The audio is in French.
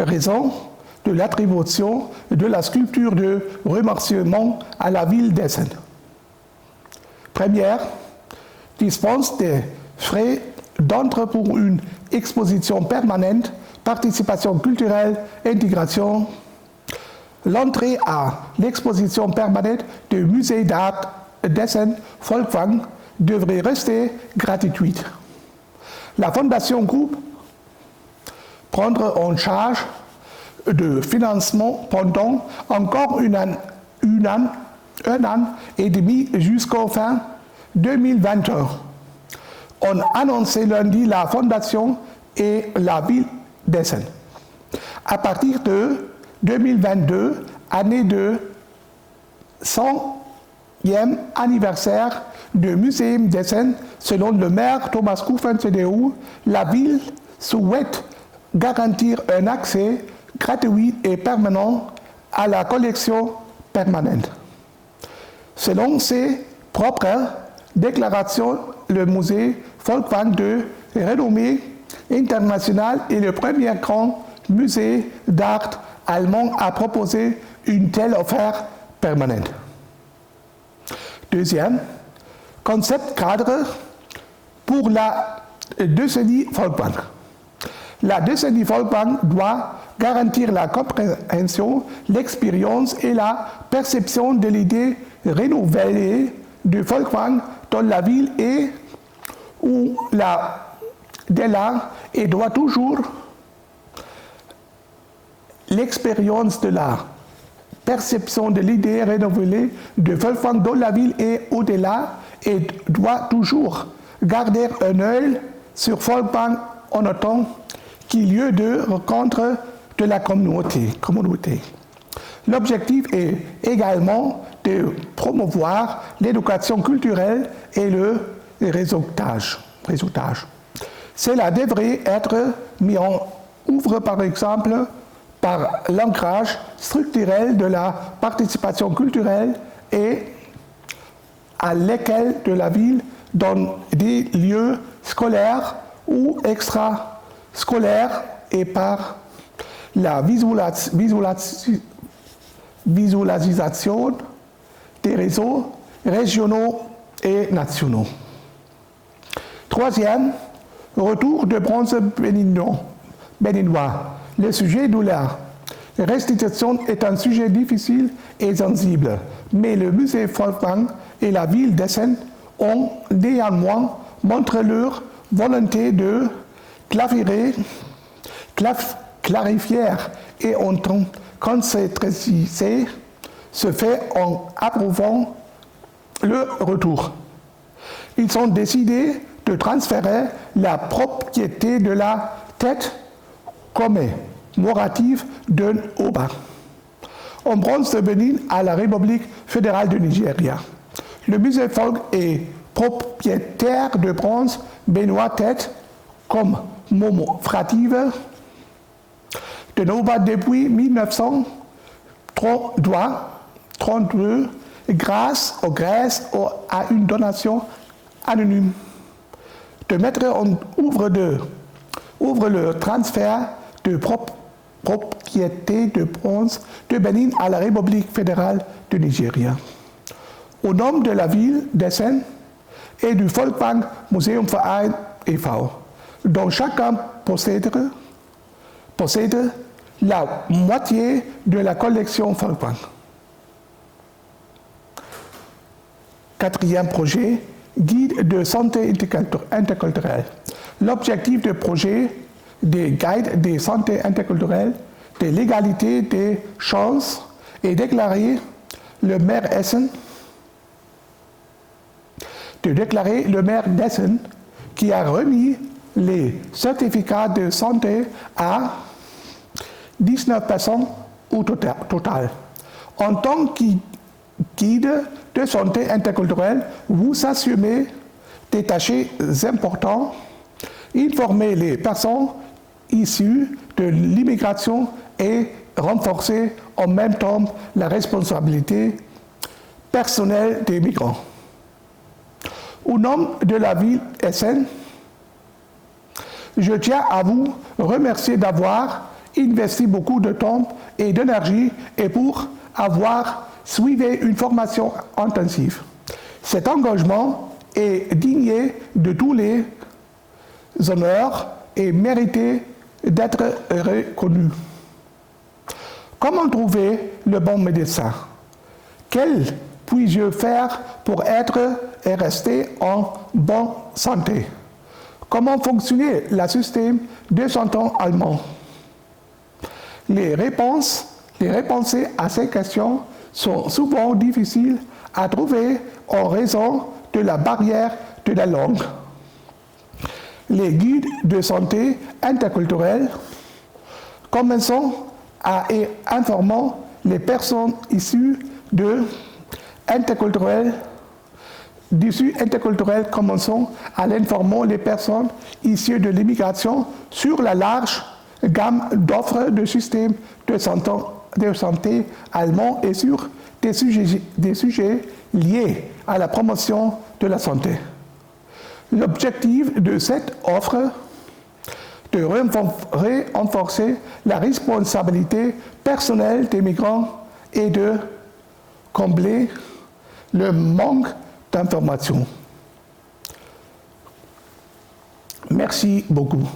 raison de l'attribution de la sculpture de remerciement à la ville d'Essen. Première, dispense des frais d'entrée pour une exposition permanente, participation culturelle, intégration. L'entrée à l'exposition permanente du musée d'art d'Essen Folkwang devrait rester gratuite. La Fondation Groupe prendra en charge de financement pendant encore un an et demi jusqu'au fin 2021. On a annoncé lundi la Fondation et la ville d'Essen. À partir de 2022, année de 100e anniversaire du Muséum d'Essen, selon le maire Thomas Kuffen, CDU, la ville souhaite garantir un accès gratuit et permanent à la collection permanente. Selon ses propres déclarations, le musée Folkwang de renommée internationale est le premier grand musée d'art allemand à proposer une telle offre permanente. Deuxième, concept cadre pour la décennie Folkwang. La décennie Folkwang doit garantir la compréhension, l'expérience et la perception de l'idée renouvelée de Folkwang dans la ville et où de l'art et doit toujours l'expérience de l'art, perception de l'idée renouvelée de Folkwang dans la ville et au-delà et doit toujours garder un œil sur Folkwang en autant qu'il lieu de rencontre de la communauté. L'objectif est également de promouvoir l'éducation culturelle et le réseautage. Cela devrait être mis en œuvre par exemple par l'ancrage structurel de la participation culturelle et à l'échelle de la ville dans des lieux scolaires ou extrascolaires et par la visualisation des réseaux régionaux et nationaux. Troisième, retour de bronze béninois. Le sujet de la restitution est un sujet difficile et sensible, mais le musée Folkwang et la ville d'Essen ont néanmoins montré leur volonté de clarifier et en concrétiser ce fait en approuvant le retour. Ils ont décidé de transférer la propriété de la tête commémorative d'un Oba en bronze de Bénin à la République fédérale du Nigeria. Le musée Folk est propriétaire de bronze béninois tête commémorative de Oba depuis 1932 grâce aux Grèces à une donation anonyme. De mettre en œuvre le transfert de propriété de bronze de Bénin à la République fédérale du Nigeria. Au nom de la ville d'Essen et du Folkwang Museum Verein e.V., dont chacun possède la moitié de la collection Folkwang. Quatrième projet, guide de santé interculturelle. L'objectif du projet des guides de santé interculturelle, de l'égalité des chances est déclaré le maire d'Essen qui a remis les certificats de santé à 19 personnes au total. En tant que guide de santé interculturelle, vous assumez des tâches importantes, informer les personnes issues de l'immigration et renforcer en même temps la responsabilité personnelle des migrants. Au nom de la ville Essen, je tiens à vous remercier d'avoir investi beaucoup de temps et d'énergie et pour avoir suivi une formation intensive. Cet engagement est digne de tous les honneurs et mérité d'être reconnu. Comment trouver le bon médecin? Quel puis-je faire pour être et rester en bonne santé? Comment fonctionne le système de santé allemand? Les réponses à ces questions sont souvent difficiles à trouver en raison de la barrière de la langue. Les guides de santé interculturelle commençons à informer les personnes issues interculturelles, commençons à informer les personnes issues de l'immigration sur la large gamme d'offres de systèmes de santé allemands et sur des sujets liés à la promotion de la santé. L'objectif de cette offre est de renforcer la responsabilité personnelle des migrants et de combler le manque d'informations. Merci beaucoup.